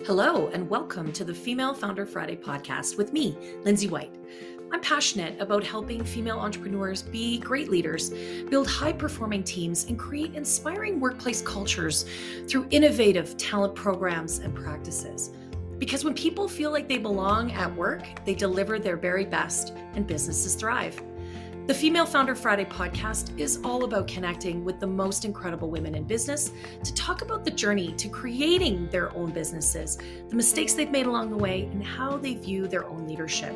Hello, and welcome to the Female Founder Friday podcast with me, Lindsay White. I'm passionate about helping female entrepreneurs be great leaders, build high-performing teams, and create inspiring workplace cultures through innovative talent programs and practices. Because when people feel like they belong at work, they deliver their very best and businesses thrive. The Female Founder Friday podcast is all about connecting with the most incredible women in business to talk about the journey to creating their own businesses, the mistakes they've made along the way, and how they view their own leadership.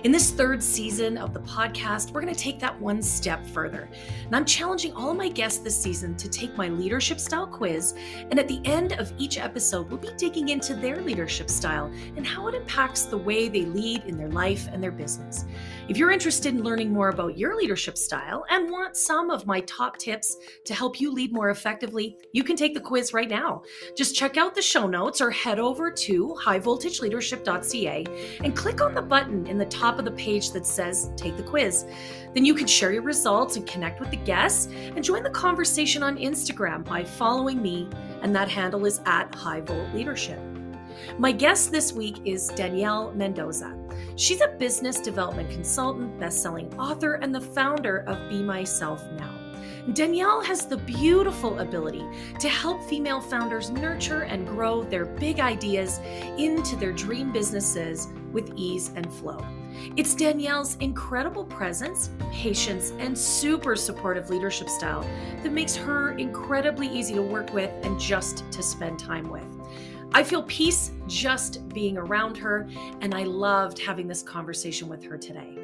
In this third season of the podcast, we're going to take that one step further. And I'm challenging all of my guests this season to take my leadership style quiz. And at the end of each episode, we'll be digging into their leadership style and how it impacts the way they lead in their life and their business. If you're interested in learning more about your leadership style and want some of my top tips to help you lead more effectively, you can take the quiz right now. Just check out the show notes or head over to highvoltageleadership.ca and click on the button in the top of the page that says Take the Quiz. Then you can share your results and connect with the guests and join the conversation on Instagram by following me, and that handle is at highvoltleadership. My guest this week is Danielle Mendoza. She's a business development consultant, best-selling author, and the founder of Be Myself Now. Danielle has the beautiful ability to help female founders nurture and grow their big ideas into their dream businesses with ease and flow. It's Danielle's incredible presence, patience, and super supportive leadership style that makes her incredibly easy to work with and just to spend time with. I feel peace just being around her, and I loved having this conversation with her today.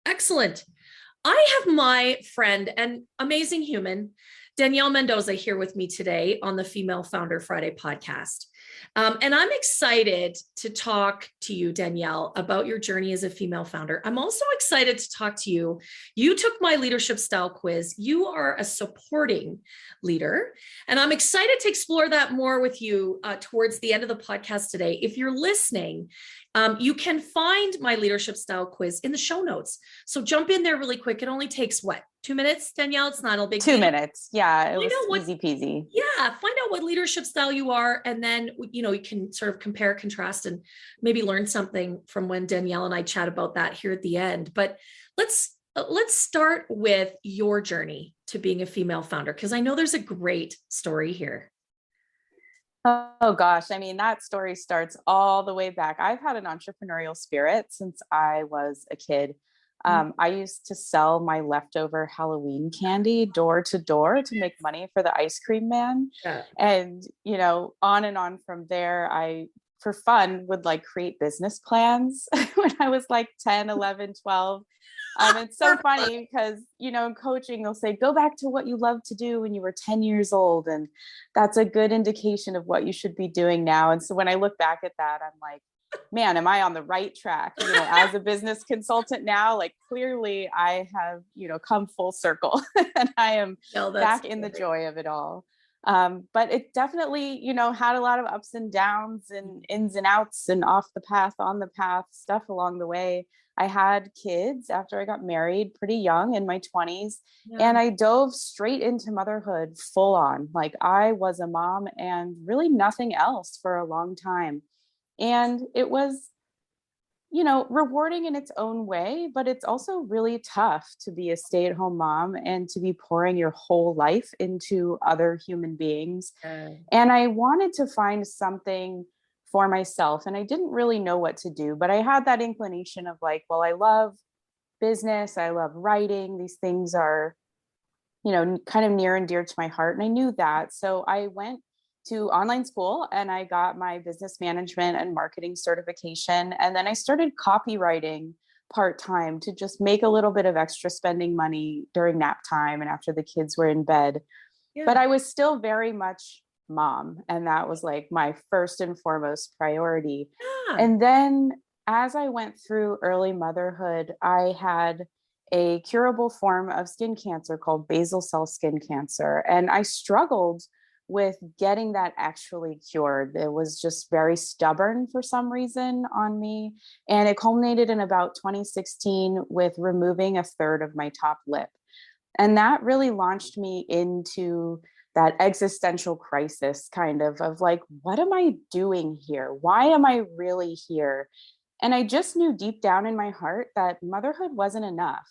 Excellent. I have my friend and amazing human, Danielle Mendoza, here with me today on the Female Founder Friday podcast. And I'm excited to talk to you, Danielle, about your journey as a female founder. I'm also excited to talk to you. You took my leadership style quiz. You are a supporting leader, and I'm excited to explore that more with you towards the end of the podcast today. If you're listening, you can find my leadership style quiz in the show notes. So jump in there really quick. It only takes 2 minutes, Danielle? It's not a big 2 minutes. Yeah, it was easy peasy. Yeah, find out what leadership style you are, and then you can sort of compare, contrast, and maybe learn something from when Danielle and I chat about that here at the end. But let's start with your journey to being a female founder, because I know there's a great story here. Oh gosh, I mean, that story starts all the way back. I've had an entrepreneurial spirit since I was a kid. I used to sell my leftover Halloween candy door to door to make money for the ice cream man. Yeah. And, on and on from there, I, for fun, would create business plans when I was 10, 11, 12. It's so funny because, in coaching, they'll say, go back to what you loved to do when you were 10 years old. And that's a good indication of what you should be doing now. And so when I look back at that, I'm like, man, am I on the right track? As a business consultant now, clearly I have, come full circle and I am back in the joy of it all. But it definitely, had a lot of ups and downs and ins and outs and off the path, on the path stuff along the way. I had kids after I got married pretty young in my 20s, and I dove straight into motherhood full on. I was a mom and really nothing else for a long time. And it was, rewarding in its own way, but it's also really tough to be a stay-at-home mom and to be pouring your whole life into other human beings. And I wanted to find something for myself, and I didn't really know what to do, but I had that inclination of I love business, I love writing. These things are, kind of near and dear to my heart. And I knew that. So I went to online school and I got my business management and marketing certification. And then I started copywriting part-time to just make a little bit of extra spending money during nap time and after the kids were in bed. But I was still very much mom. And that was my first and foremost priority. And then as I went through early motherhood, I had a curable form of skin cancer called basal cell skin cancer. And I struggled with getting that actually cured. It was just very stubborn for some reason on me. And it culminated in about 2016 with removing a third of my top lip. And that really launched me into that existential crisis kind of like, what am I doing here? Why am I really here? And I just knew deep down in my heart that motherhood wasn't enough.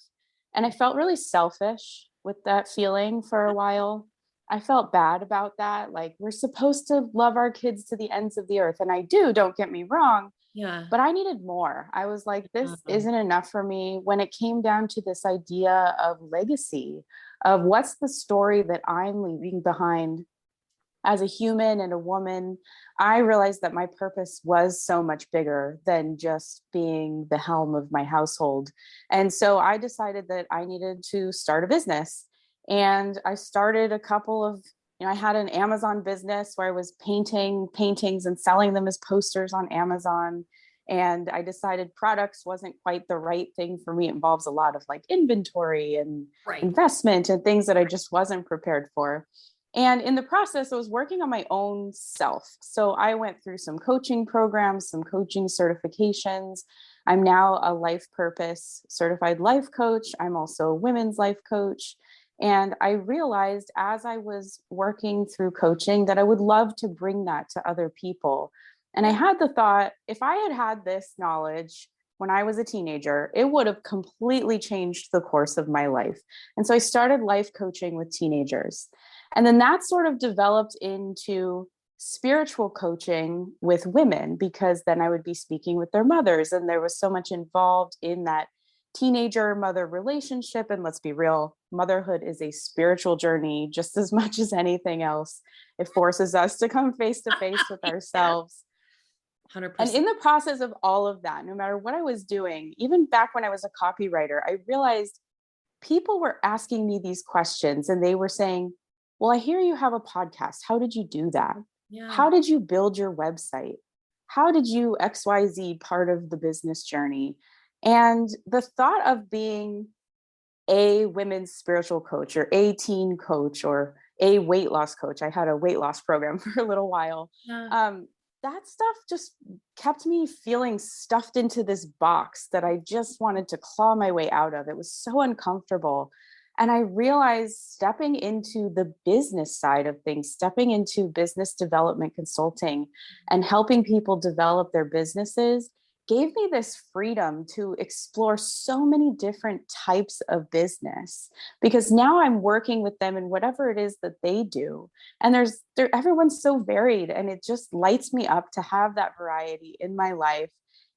And I felt really selfish with that feeling for a while. I felt bad about that. Like, we're supposed to love our kids to the ends of the earth. And I do, don't get me wrong. Yeah. But I needed more. I was like, this Uh-huh. isn't enough for me when it came down to this idea of legacy, of what's the story that I'm leaving behind as a human and a woman. I realized that my purpose was so much bigger than just being the helm of my household. And so I decided that I needed to start a business. And I started a couple of, I had an Amazon business where I was painting paintings and selling them as posters on Amazon. And I decided products wasn't quite the right thing for me. It involves a lot of like inventory and Right. investment and things that I just wasn't prepared for. And in the process, I was working on my own self. So I went through some coaching programs, some coaching certifications. I'm now a life purpose certified life coach. I'm also a women's life coach. And I realized as I was working through coaching that I would love to bring that to other people. And I had the thought, if I had had this knowledge when I was a teenager, it would have completely changed the course of my life. And so I started life coaching with teenagers. And then that sort of developed into spiritual coaching with women, because then I would be speaking with their mothers. And there was so much involved in that teenager mother relationship. And let's be real, motherhood is a spiritual journey just as much as anything else. It forces us to come face to face with ourselves. 100%. And in the process of all of that, no matter what I was doing, even back when I was a copywriter, I realized people were asking me these questions and they were saying, well, I hear you have a podcast. How did you do that? Yeah. How did you build your website? How did you XYZ part of the business journey? And the thought of being a women's spiritual coach or a teen coach or a weight loss coach, I had a weight loss program for a little while. Yeah. That stuff just kept me feeling stuffed into this box that I just wanted to claw my way out of. It was so uncomfortable. And I realized stepping into the business side of things, stepping into business development consulting and helping people develop their businesses gave me this freedom to explore so many different types of business, because now I'm working with them in whatever it is that they do. And everyone's so varied, and it just lights me up to have that variety in my life.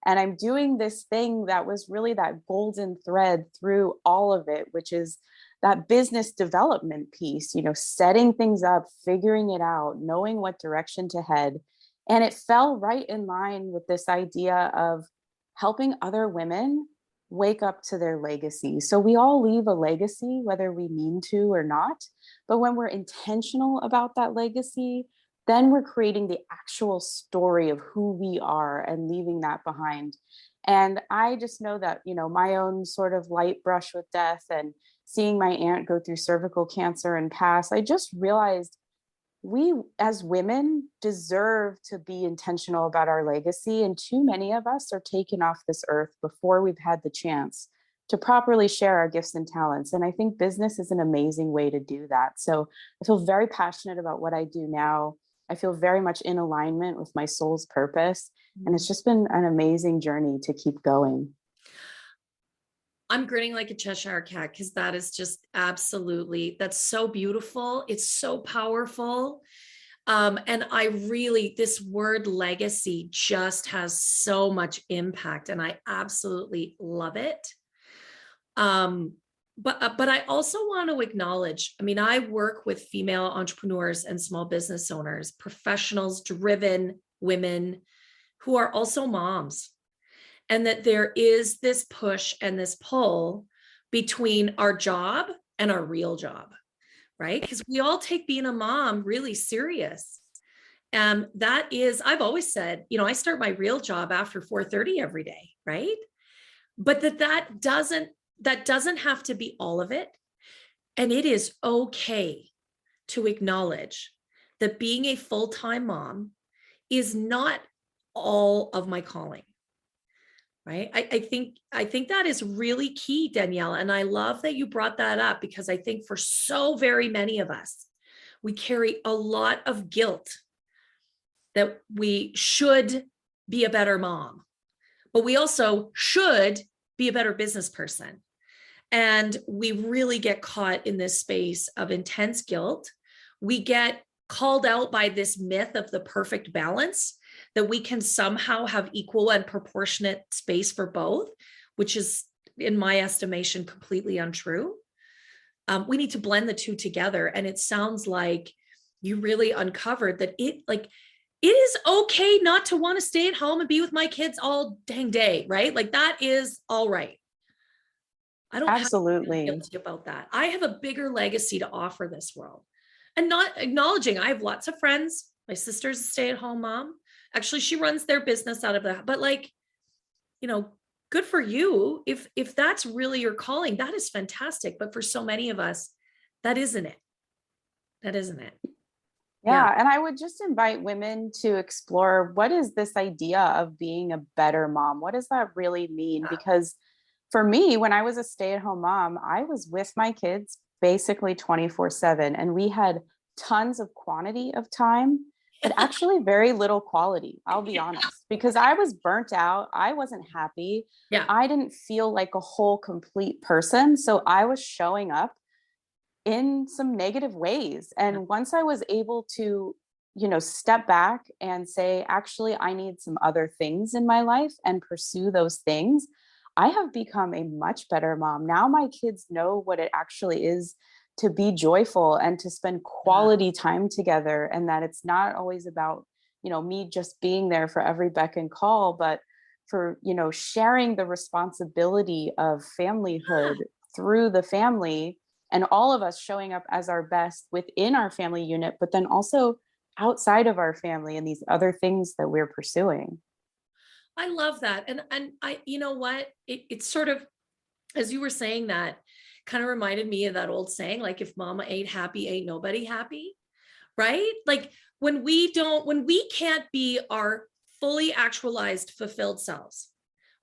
And I'm doing this thing that was really that golden thread through all of it, which is that business development piece, setting things up, figuring it out, knowing what direction to head. And it fell right in line with this idea of helping other women wake up to their legacy. So we all leave a legacy, whether we mean to or not. But when we're intentional about that legacy, then we're creating the actual story of who we are and leaving that behind. And I just know that, my own sort of light brush with death and seeing my aunt go through cervical cancer and pass, I just realized we as women deserve to be intentional about our legacy. And too many of us are taken off this earth before we've had the chance to properly share our gifts and talents. And I think business is an amazing way to do that. So I feel very passionate about what I do now. I feel very much in alignment with my soul's purpose. And it's just been an amazing journey to keep going. I'm grinning like a Cheshire cat because that is just that's so beautiful. It's so powerful. And this word legacy just has so much impact, and I absolutely love it. But I also want to acknowledge, I work with female entrepreneurs and small business owners, professionals, driven women who are also moms. And that there is this push and this pull between our job and our real job, right? Because we all take being a mom really serious. I've always said, I start my real job after 4:30 every day, right? But that doesn't have to be all of it. And it is okay to acknowledge that being a full-time mom is not all of my calling. Right. I think that is really key, Danielle. And I love that you brought that up, because I think for so very many of us, We carry a lot of guilt that we should be a better mom, but we also should be a better business person. And we really get caught in this space of intense guilt. We get called out by this myth of the perfect balance, that we can somehow have equal and proportionate space for both, which is, in my estimation, completely untrue. We need to blend the two together. And it sounds like you really uncovered that it is okay not to want to stay at home and be with my kids all dang day, right? Like that is all right. I don't have to feel guilty about that. I have a bigger legacy to offer this world. And not acknowledging, I have lots of friends. My sister's a stay-at-home mom. Actually, she runs their business out of that. But like, good for you. If that's really your calling, that is fantastic. But for so many of us, that isn't it. That isn't it. Yeah. And I would just invite women to explore, what is this idea of being a better mom? What does that really mean? Because for me, when I was a stay-at-home mom, I was with my kids basically 24/7, and we had tons of quantity of time, but actually very little quality. I'll be honest, because I was burnt out. I wasn't happy. Yeah. I didn't feel like a whole, complete person. So I was showing up in some negative ways. And once I was able to, step back and say, actually, I need some other things in my life and pursue those things, I have become a much better mom. Now my kids know what it actually is to be joyful and to spend quality time together. And that it's not always about, me just being there for every beck and call, but for, sharing the responsibility of familyhood through the family, and all of us showing up as our best within our family unit, but then also outside of our family and these other things that we're pursuing. I love that. And I, you know what, it's sort of, as you were saying that, kind of reminded me of that old saying, like, if mama ain't happy, ain't nobody happy, right? Like when we can't be our fully actualized, fulfilled selves,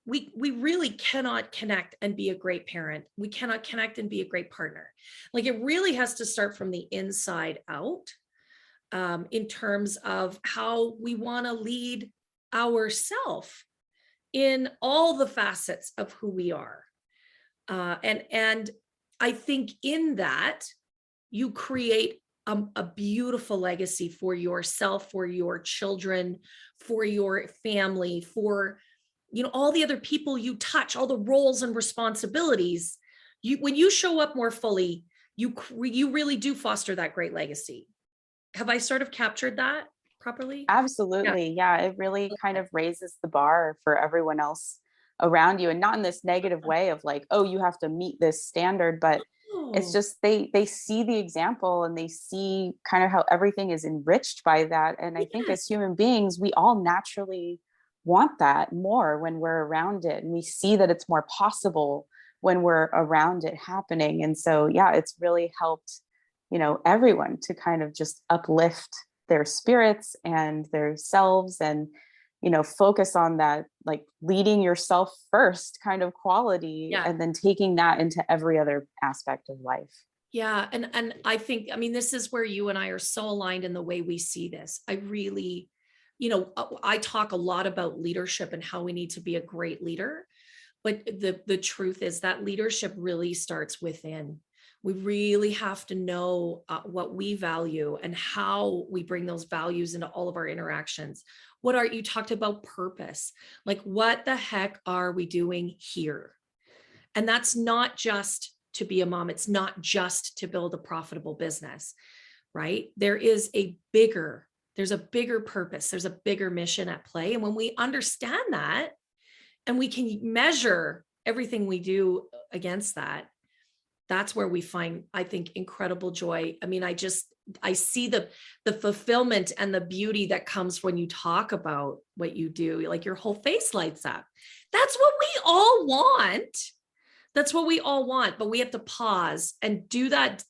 we really cannot connect and be a great parent. We cannot connect and be a great partner. Like it really has to start from the inside out, in terms of how we want to lead ourself in all the facets of who we are. And I think in that you create a beautiful legacy for yourself, for your children, for your family, for all the other people you touch, all the roles and responsibilities. When you show up more fully, you really do foster that great legacy. Have I sort of captured that properly? Absolutely. Yeah. It really kind of raises the bar for everyone else around you, and not in this negative way of like, oh, you have to meet this standard, but it's just they see the example and they see kind of how everything is enriched by that. And I think as human beings, we all naturally want that more when we're around it, and we see that it's more possible when we're around it happening. And so yeah, it's really helped everyone to kind of just uplift their spirits and their selves, and focus on that, like leading yourself first kind of quality, and then taking that into every other aspect of life. Yeah. And I think, this is where you and I are so aligned in the way we see this. I really, I talk a lot about leadership and how we need to be a great leader, but the truth is that leadership really starts within. We really have to know what we value and how we bring those values into all of our interactions. You talked about purpose, like what the heck are we doing here? And that's not just to be a mom. It's not just to build a profitable business, right? There's a bigger purpose. There's a bigger mission at play. And when we understand that and we can measure everything we do against that, that's where we find, I think, incredible joy. I see the fulfillment and the beauty that comes when you talk about what you do, like your whole face lights up. That's what we all want. That's what we all want, but we have to pause and do that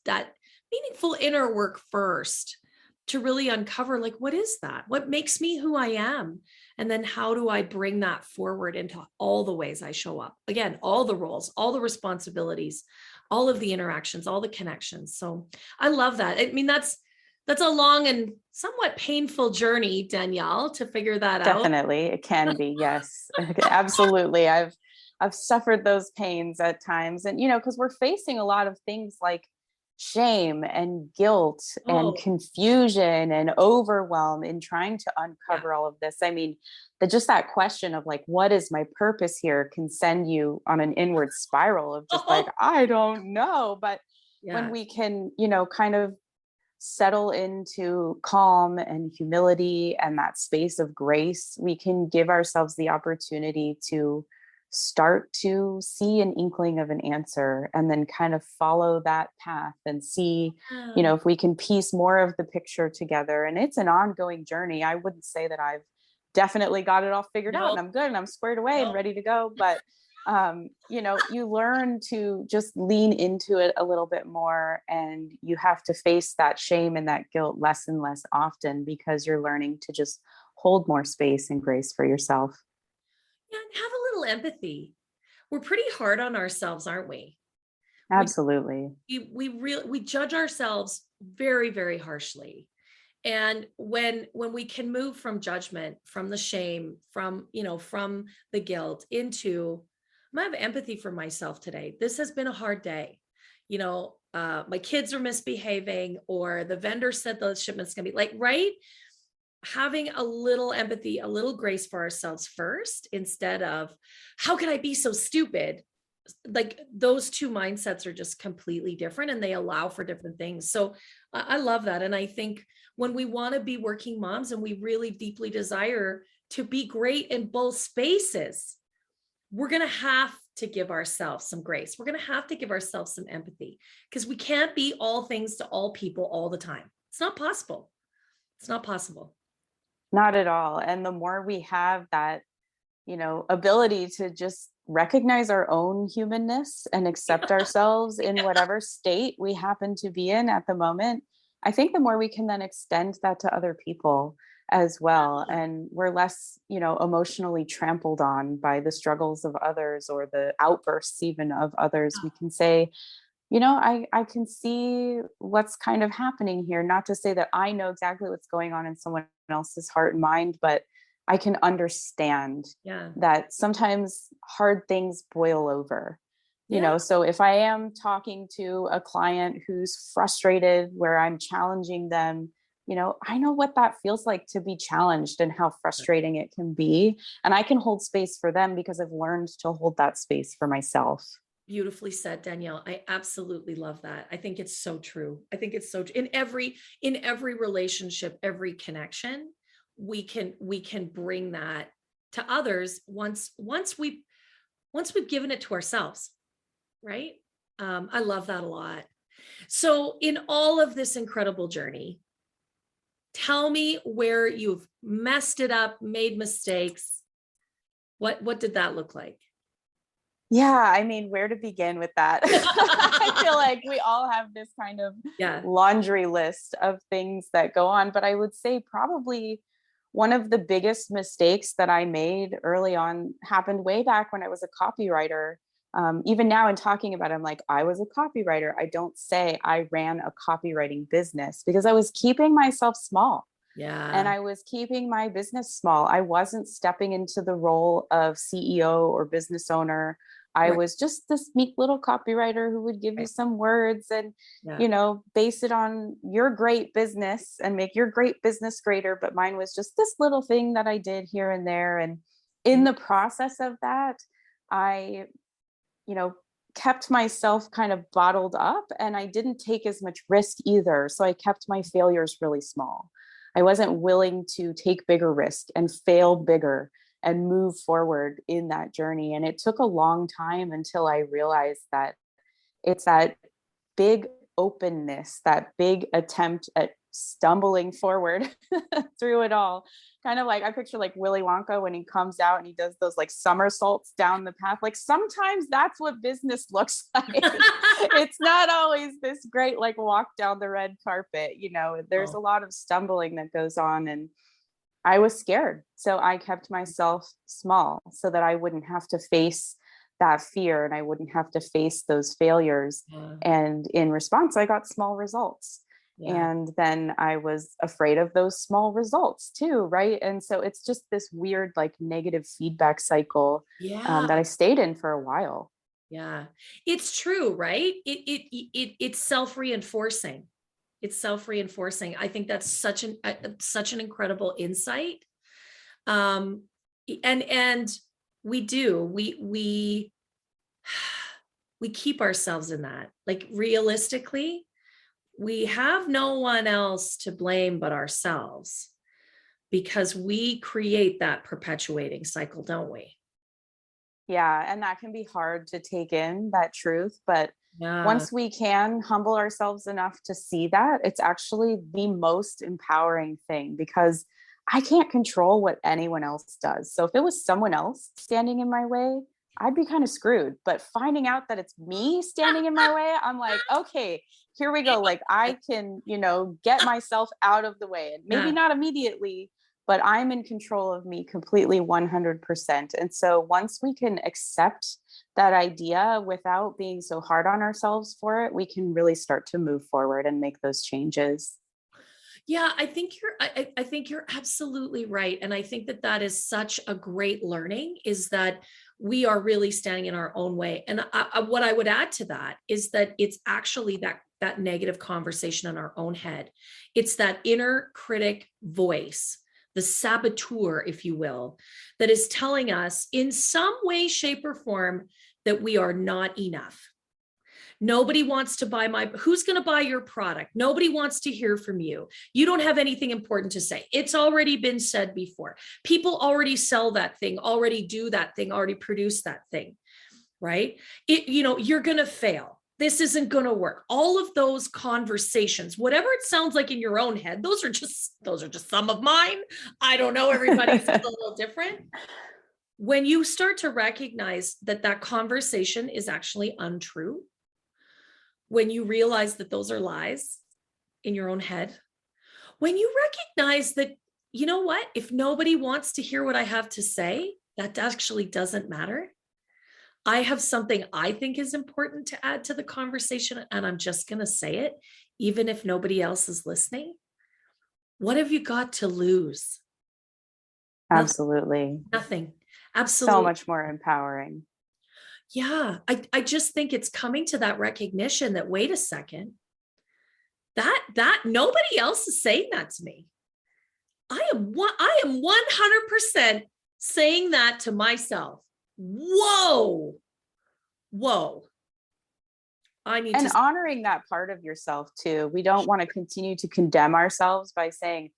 meaningful inner work first to really uncover, like, what is that? What makes me who I am? And then how do I bring that forward into all the ways I show up? Again, all the roles, all the responsibilities, all of the interactions, all the connections. So I love that. That's a long and somewhat painful journey, Danielle, to figure that out. Definitely. It can be. Yes, absolutely. I've suffered those pains at times, and, because we're facing a lot of things like shame and guilt and Oh, confusion and overwhelm in trying to uncover all of this. I mean, just that question of like, what is my purpose here, can send you on an inward spiral of just like, I don't know. But when we can, kind of settle into calm and humility and that space of grace, we can give ourselves the opportunity to start to see an inkling of an answer and then kind of follow that path and see, if we can piece more of the picture together. And it's an ongoing journey. I wouldn't say that I've definitely got it all figured out and I'm good and I'm squared away and ready to go. But you learn to just lean into it a little bit more, and you have to face that shame and that guilt less and less often because you're learning to just hold more space and grace for yourself. Yeah, and have a little empathy. We're pretty hard on ourselves, aren't we? Absolutely. We judge ourselves very, very harshly. And when we can move from judgment, from the shame, from the guilt into, I have empathy for myself today. This has been a hard day. My kids are misbehaving, or the vendor said the shipment's gonna be like, right? Having a little empathy, a little grace for ourselves first, instead of, how can I be so stupid? Like, those two mindsets are just completely different, and they allow for different things. So I love that. And I think when we want to be working moms and we really deeply desire to be great in both spaces, we're going to have to give ourselves some grace. We're going to have to give ourselves some empathy, because we can't be all things to all people all the time. It's not possible. It's not possible. Not at all. And the more we have that, ability to just recognize our own humanness and accept ourselves in whatever state we happen to be in at the moment, I think the more we can then extend that to other people as well. And we're less, emotionally trampled on by the struggles of others or the outbursts even of others. We can say, I can see what's kind of happening here. Not to say that I know exactly what's going on in someone else's heart and mind, but I can understand that sometimes hard things boil over. So if I am talking to a client who's frustrated, where I'm challenging them, I know what that feels like to be challenged and how frustrating it can be. And I can hold space for them because I've learned to hold that space for myself. Beautifully said, Danielle. I absolutely love that. I think it's so true. I think it's so true. In every relationship, every connection, we can bring that to others once we've given it to ourselves, right? I love that a lot. So in all of this incredible journey, tell me where you've messed it up, made mistakes. What did that look like? Yeah, I mean, where to begin with that? I feel like we all have this kind of laundry list of things that go on, but I would say probably one of the biggest mistakes that I made early on happened way back when I was a copywriter. Even now in talking about it, I'm like, I was a copywriter. I don't say I ran a copywriting business, because I was keeping myself small. And I was keeping my business small. I wasn't stepping into the role of CEO or business owner. I was just this meek little copywriter who would give you some words and, base it on your great business and make your great business greater. But mine was just this little thing that I did here and there. And in the process of that, I, kept myself kind of bottled up, and I didn't take as much risk either. So I kept my failures really small. I wasn't willing to take bigger risk and fail bigger and move forward in that journey. And it took a long time until I realized that it's that big openness, that big attempt at stumbling forward through it all. Kind of like, I picture like Willy Wonka when he comes out and he does those like somersaults down the path. Like sometimes that's what business looks like. It's not always this great like walk down the red carpet. There's a lot of stumbling that goes on, and I was scared. So I kept myself small so that I wouldn't have to face that fear and I wouldn't have to face those failures. And in response, I got small results. Yeah. And then I was afraid of those small results too, right? And so it's just this weird, like, negative feedback cycle Yeah. that I stayed in for a while. Yeah. It's true, right? It's self-reinforcing. It's self-reinforcing. I think that's such an incredible insight. Um, and we we keep ourselves in that. Like realistically, we have no one else to blame but ourselves because we create that perpetuating cycle, don't we? Yeah, and that can be hard to take in, that truth, but Yeah. once we can humble ourselves enough to see that, it's actually the most empowering thing, because I can't control what anyone else does. So if it was someone else standing in my way, I'd be kind of screwed. But finding out that it's me standing in my way, I'm like, okay, here we go. Like, I can, get myself out of the way, and maybe Yeah. not immediately, but I'm in control of me completely 100%. And so once we can accept that idea without being so hard on ourselves for it, we can really start to move forward and make those changes. Yeah, I think you're absolutely right. And I think that that is such a great learning, is that we are really standing in our own way. And what I would add to that is that it's actually that negative conversation in our own head. It's that inner critic voice, the saboteur, if you will, that is telling us in some way, shape, or form that we are not enough. Nobody wants to buy who's going to buy your product? Nobody wants to hear from you. You don't have anything important to say. It's already been said before. People already sell that thing, already do that thing, already produce that thing, right? You're going to fail. This isn't going to work. All of those conversations, whatever it sounds like in your own head, those are just some of mine. I don't know. Everybody's a little different. When you start to recognize that conversation is actually untrue, when you realize that those are lies in your own head, when you recognize that, you know what, if nobody wants to hear what I have to say, that actually doesn't matter. I have something I think is important to add to the conversation, and I'm just going to say it, even if nobody else is listening. What have you got to lose? Nothing. Absolutely. Nothing. So Absolutely. much more empowering. Yeah. I just think it's coming to that recognition that, wait a second, that nobody else is saying that to me. I am 100% saying that to myself. Whoa. I need And to. honoring that part of yourself too. We don't want to continue to condemn ourselves by saying,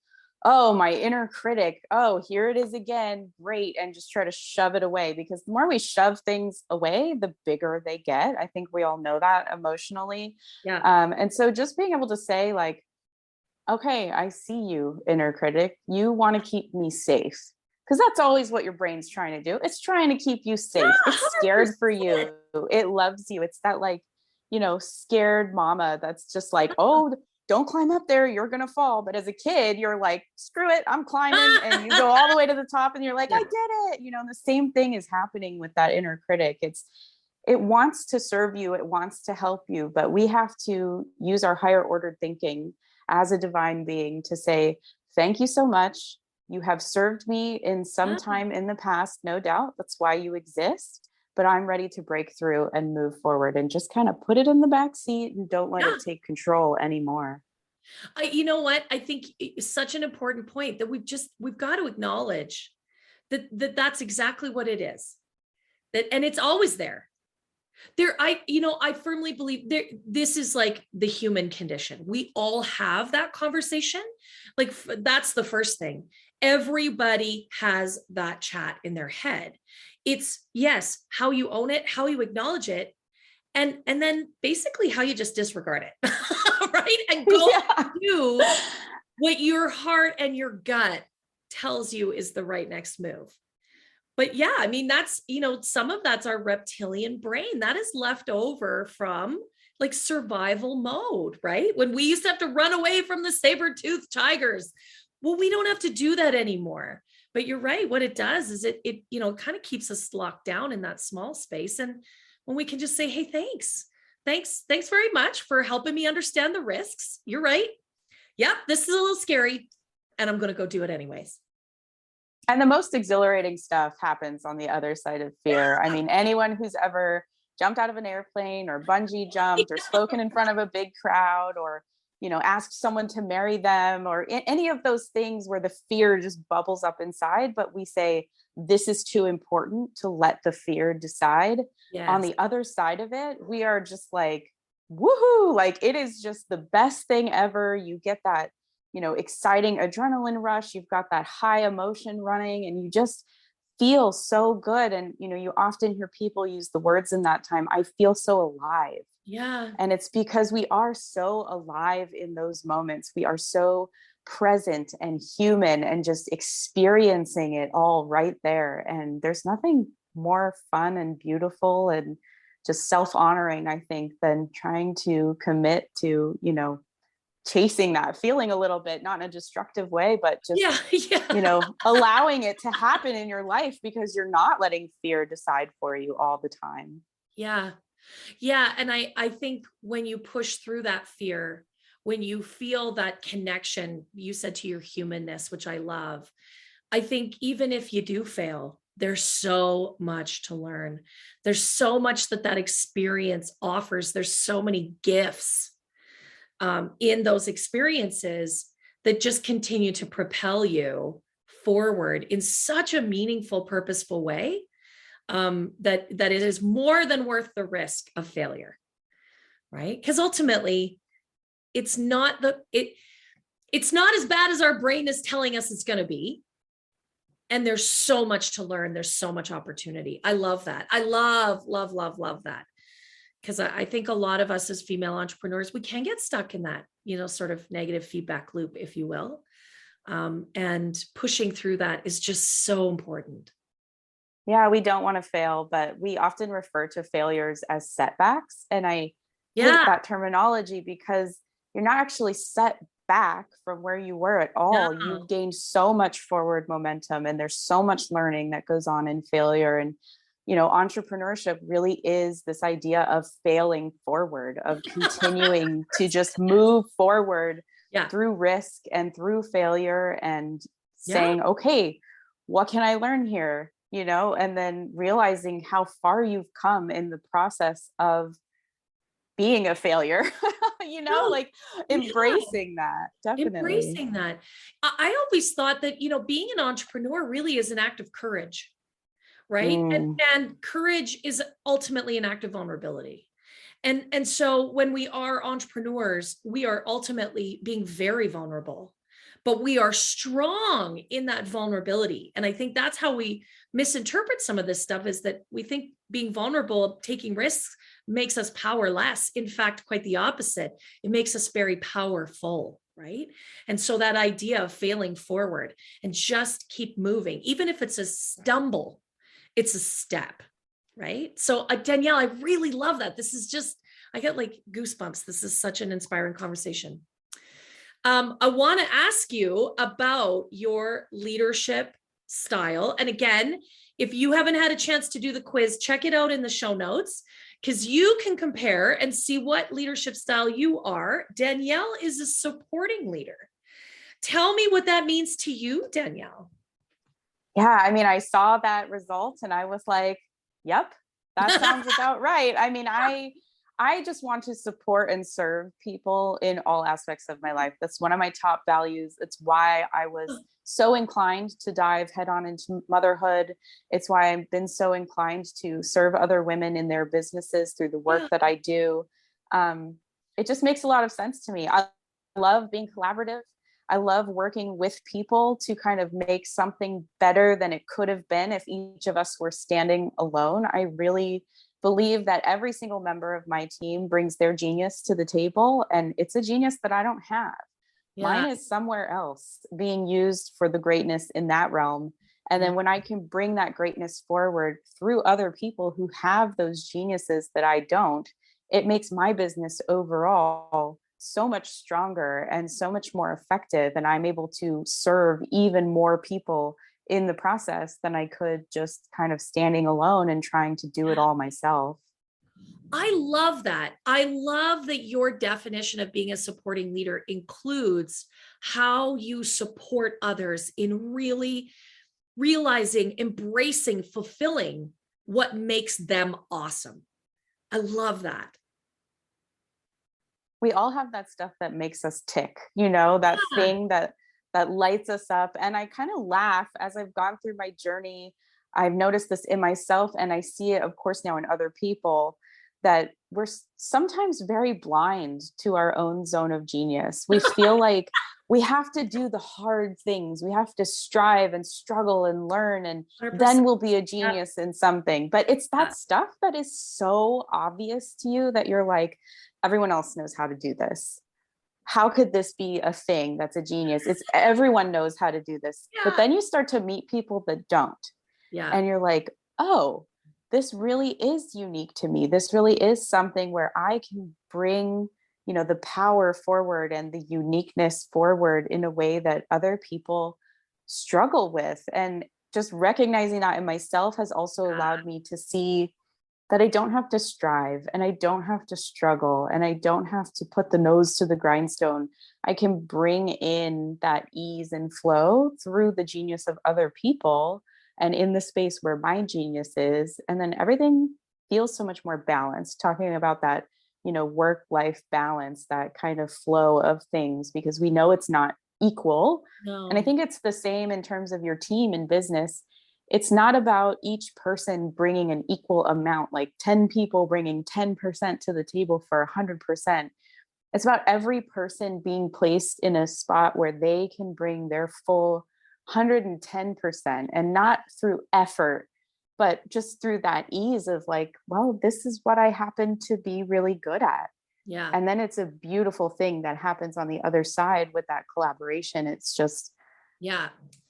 oh, my inner critic, oh, here it is again, great, and just try to shove it away. Because the more we shove things away, the bigger they get. I think we all know that emotionally. Yeah. And so just being able to say, like, okay, I see you, inner critic. You want to keep me safe. Because that's always what your brain's trying to do. It's trying to keep you safe. Yeah, It's scared for 100%. you. It loves you. It's that, like, scared mama that's just like, oh, don't climb up there. You're going to fall. But as a kid, you're like, screw it. I'm climbing. And you go all the way to the top and you're like, I Yeah. did it. And the same thing is happening with that inner critic. It wants to serve you. It wants to help you. But we have to use our higher ordered thinking as a divine being to say, thank you so much. You have served me in some Yeah. time in the past, no doubt. That's why you exist. But I'm ready to break through and move forward, and just kind of put it in the back seat and don't let Yeah. it take control anymore. You know what? I think it's such an important point that we've got to acknowledge that's exactly what it is. And it's always there. I firmly believe this is like the human condition. We all have that conversation. Like, that's the first thing. Everybody has that chat in their head. It's, yes, how you own it, how you acknowledge it, and then basically how you just disregard it. Right? And go Yeah. do what your heart and your gut tells you is the right next move. But yeah, I mean, that's, some of that's our reptilian brain that is left over from like survival mode, right? When we used to have to run away from the saber-toothed tigers. Well, we don't have to do that anymore. But you're right. What it does is it kind of keeps us locked down in that small space. And when we can just say, hey, thanks very much for helping me understand the risks. You're right. yep, this is a little scary and I'm going to go do it anyways. And the most exhilarating stuff happens on the other side of fear. I mean, anyone who's ever jumped out of an airplane or bungee jumped or spoken in front of a big crowd or, asked someone to marry them or any of those things where the fear just bubbles up inside, but we say, this is too important to let the fear decide. Yes. On the other side of it, we are just like, woohoo, like it is just the best thing ever. You get that exciting adrenaline rush. You've got that high emotion running and you just feel so good. And, you often hear people use the words in that time, I feel so alive. Yeah. And it's because we are so alive in those moments. We are so present and human and just experiencing it all right there. And there's nothing more fun and beautiful and just self-honoring, I think, than trying to commit to, chasing that feeling a little bit, not in a destructive way, but just, allowing it to happen in your life because you're not letting fear decide for you all the time. Yeah. Yeah. And I think when you push through that fear, when you feel that connection, you said to your humanness, which I love, I think even if you do fail, there's so much to learn. There's so much that experience offers. There's so many gifts in those experiences that just continue to propel you forward in such a meaningful, purposeful way that it is more than worth the risk of failure, right? Because ultimately, it's not as bad as our brain is telling us it's going to be. And there's so much to learn. There's so much opportunity. I love that. I love that. Because I think a lot of us as female entrepreneurs, we can get stuck in that, sort of negative feedback loop, if you will. And pushing through that is just so important. Yeah, we don't want to fail, but we often refer to failures as setbacks. And I hate that terminology because you're not actually set back from where you were at all. No. You've gained so much forward momentum and there's so much learning that goes on in failure. And entrepreneurship really is this idea of failing forward, of continuing to just move forward through risk and through failure and saying, okay, what can I learn here? And then realizing how far you've come in the process of being a failure, like embracing that. Definitely. Embracing that. I always thought that, being an entrepreneur really is an act of courage. Right. And courage is ultimately an act of vulnerability. And so when we are entrepreneurs, we are ultimately being very vulnerable, but we are strong in that vulnerability. And I think that's how we misinterpret some of this stuff, is that we think being vulnerable, taking risks, makes us powerless. In fact, quite the opposite. It makes us very powerful. Right. And so that idea of failing forward and just keep moving, even if it's a stumble, it's a step, right? So Danielle, I really love that. This is just, I get like goosebumps. This is such an inspiring conversation. I want to ask you about your leadership style. And again, if you haven't had a chance to do the quiz, check it out in the show notes, because you can compare and see what leadership style you are. Danielle is a supporting leader. Tell me what that means to you, Danielle. Yeah, I mean, I saw that result and I was like, yep, that sounds about right. I mean, I just want to support and serve people in all aspects of my life. That's one of my top values. It's why I was so inclined to dive head on into motherhood. It's why I've been so inclined to serve other women in their businesses through the work that I do. It just makes a lot of sense to me. I love being collaborative. I love working with people to kind of make something better than it could have been if each of us were standing alone. I really believe that every single member of my team brings their genius to the table, and it's a genius that I don't have. Mine is somewhere else being used for the greatness in that realm. And then when I can bring that greatness forward through other people who have those geniuses that I don't, it makes my business overall so much stronger and so much more effective. And I'm able to serve even more people in the process than I could just kind of standing alone and trying to do it all myself. I love that. I love that your definition of being a supporting leader includes how you support others in really realizing, embracing, fulfilling what makes them awesome. I love that. We all have that stuff that makes us tick, you know, that Yeah, thing that lights us up. And I kind of laugh as I've gone through my journey. I've noticed this in myself, and I see it, of course, now in other people, that we're sometimes very blind to our own zone of genius. We feel like we have to do the hard things. We have to strive and struggle and learn, and 100%. then we'll be a Yeah. genius in something. But it's Yeah. that stuff that is so obvious to you that you're like, everyone else knows how to do this. How could this be a thing that's a genius? It's everyone knows how to do this. But Yeah. then you start to meet people that don't. Yeah. And you're like, oh, this really is unique to me. This really is something where I can bring, you know, the power forward and the uniqueness forward in a way that other people struggle with. And just recognizing that in myself has also allowed me to see that I don't have to strive, and I don't have to struggle, and I don't have to put the nose to the grindstone. I can bring in that ease and flow through the genius of other people and in the space where my genius is. And then everything feels so much more balanced. Talking about that, you know, work-life balance, that kind of flow of things, because we know it's not equal. And I No. think it's the same in terms of your team in business. It's not about each person bringing an equal amount, like 10 people bringing 10% to the table for 100%. It's about every person being placed in a spot where they can bring their full 110%, and not through effort, but just through that ease of like, well, this is what I happen to be really good at. Yeah. And then it's a beautiful thing that happens on the other side with that collaboration. It's just Yeah.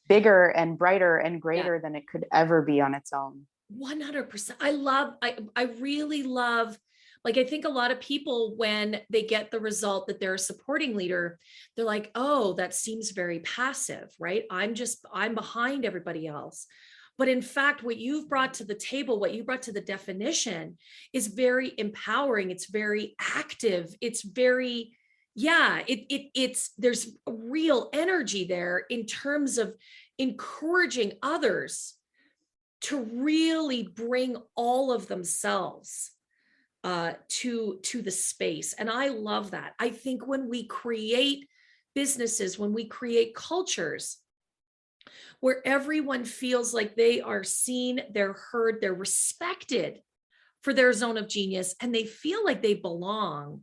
bigger and brighter and Yeah. greater than it could ever be on its own. 100%. I really love, like, I think a lot of people, when they get the result that they're a supporting leader, they're like, oh, that seems very passive, right? I'm behind everybody else. But in fact, what you've brought to the table, what you brought to the definition is very empowering. It's very active. It's very, yeah, it's, there's a real energy there in terms of encouraging others to really bring all of themselves to the space. And I love that. I think when we create businesses, when we create cultures where everyone feels like they are seen, they're heard, they're respected for their zone of genius, and they feel like they belong,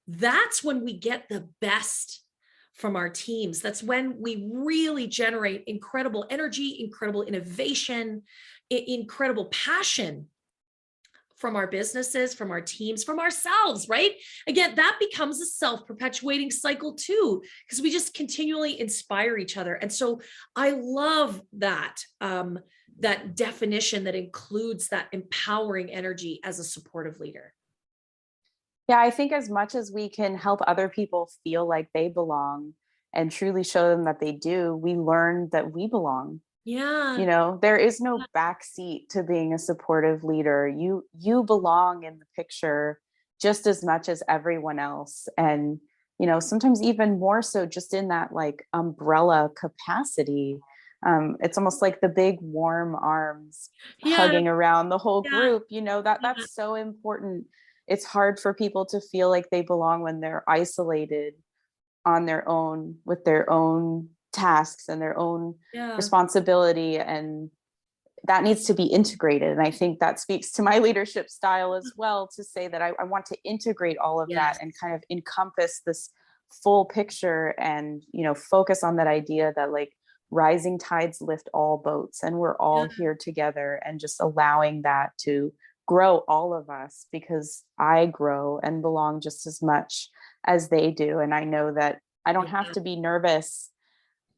that's when we get the best from our teams. That's when we really generate incredible energy, incredible innovation, incredible passion from our businesses, from our teams, from ourselves, right? Again, that becomes a self-perpetuating cycle too, because we just continually inspire each other. And so I love that, that definition that includes that empowering energy as a supportive leader. Yeah, I think as much as we can help other people feel like they belong and truly show them that they do, we learn that we belong. You Yeah. know, there is no backseat to being a supportive leader. You belong in the picture just as much as everyone else. And, you know, sometimes even more so just in that like umbrella capacity. It's almost like the big warm arms Yeah. hugging around the whole Yeah. group, you know, Yeah. that's so important. It's hard for people to feel like they belong when they're isolated on their own with their own tasks and their own Yeah. responsibility, and that needs to be integrated. And I think that speaks to my leadership style as well, to say that I want to integrate all of that Yes. and kind of encompass this full picture, and you know, focus on that idea that like rising tides lift all boats, and we're all Yeah. here together, and just allowing that to grow all of us, because I grow and belong just as much as they do. And I know that I don't have Yeah. to be nervous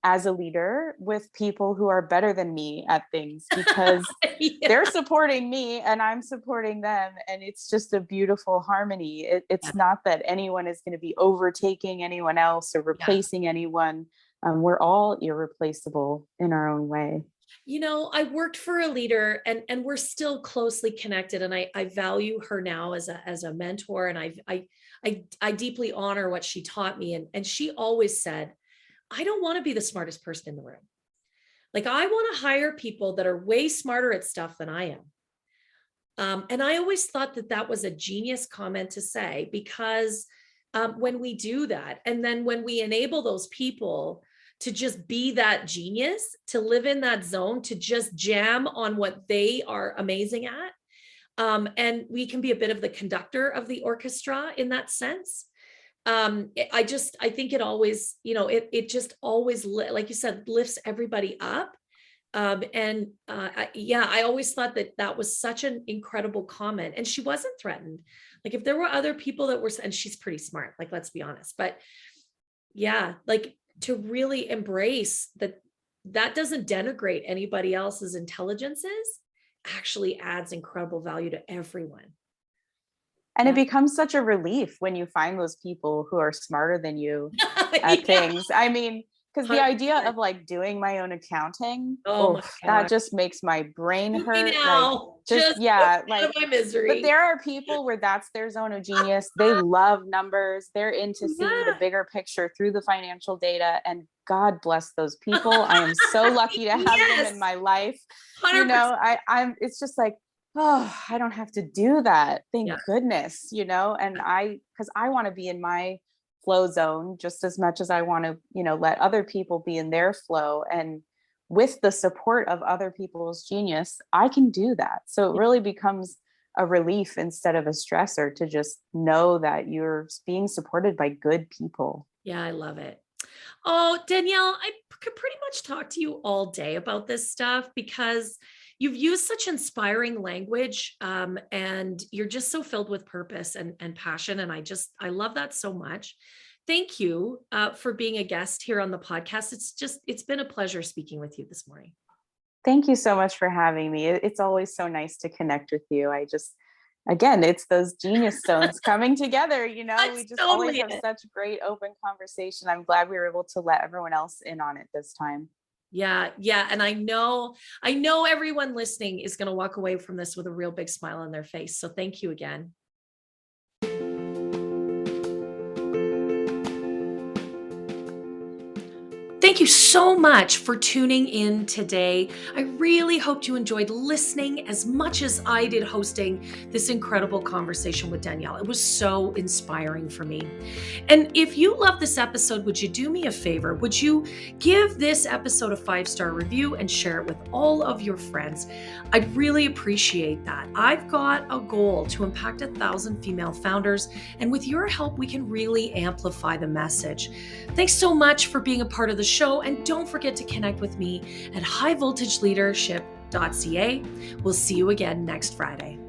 as a leader with people who are better than me at things, because Yeah. they're supporting me and I'm supporting them. And it's just a beautiful harmony. It's not that anyone is going to be overtaking anyone else or Yeah. replacing anyone. We're all irreplaceable in our own way. I worked for a leader, and we're still closely connected, and I value her now as a mentor, and I deeply honor what she taught me. And she always said, I don't want to be the smartest person in the room. Like, I want to hire people that are way smarter at stuff than I am. And I always thought that was a genius comment to say, because when we do that, and then when we enable those people to just be that genius, to live in that zone, to just jam on what they are amazing at. And we can be a bit of the conductor of the orchestra in that sense. I think it always, it just always, like you said, lifts everybody up. I always thought that was such an incredible comment, and she wasn't threatened. Like, if there were other people that were, and she's pretty smart, like, let's be honest, but yeah, like, to really embrace that doesn't denigrate anybody else's intelligences, actually adds incredible value to everyone. And it becomes such a relief when you find those people who are smarter than you at things. I mean, because the idea of like doing my own accounting, that just makes my brain hurt. Like, my misery. But there are people where that's their zone of genius. They love numbers. They're into seeing the bigger picture through the financial data. And God bless those people. I am so lucky to have them in my life. 100%. I'm. It's just like, oh, I don't have to do that. Thank goodness. And because I want to be in my flow zone just as much as I want to, let other people be in their flow. And with the support of other people's genius, I can do that. So it really becomes a relief instead of a stressor to just know that you're being supported by good people. Yeah, I love it. Oh, Danielle, I could pretty much talk to you all day about this stuff, because you've used such inspiring language, and you're just so filled with purpose and passion. And I love that so much. Thank you for being a guest here on the podcast. It's been a pleasure speaking with you this morning. Thank you so much for having me. It's always so nice to connect with you. Again, it's those genius stones coming together, we just always have such great open conversation. I'm glad we were able to let everyone else in on it this time. Yeah. And I know everyone listening is going to walk away from this with a real big smile on their face. So thank you again. Thank you so much for tuning in today. I really hope you enjoyed listening as much as I did hosting this incredible conversation with Danielle. It was so inspiring for me. And if you love this episode, would you do me a favor? Would you give this episode a 5-star review and share it with all of your friends? I'd really appreciate that. I've got a goal to impact 1,000 female founders, and with your help, we can really amplify the message. Thanks so much for being a part of the show, and don't forget to connect with me at highvoltageleadership.ca. We'll see you again next Friday.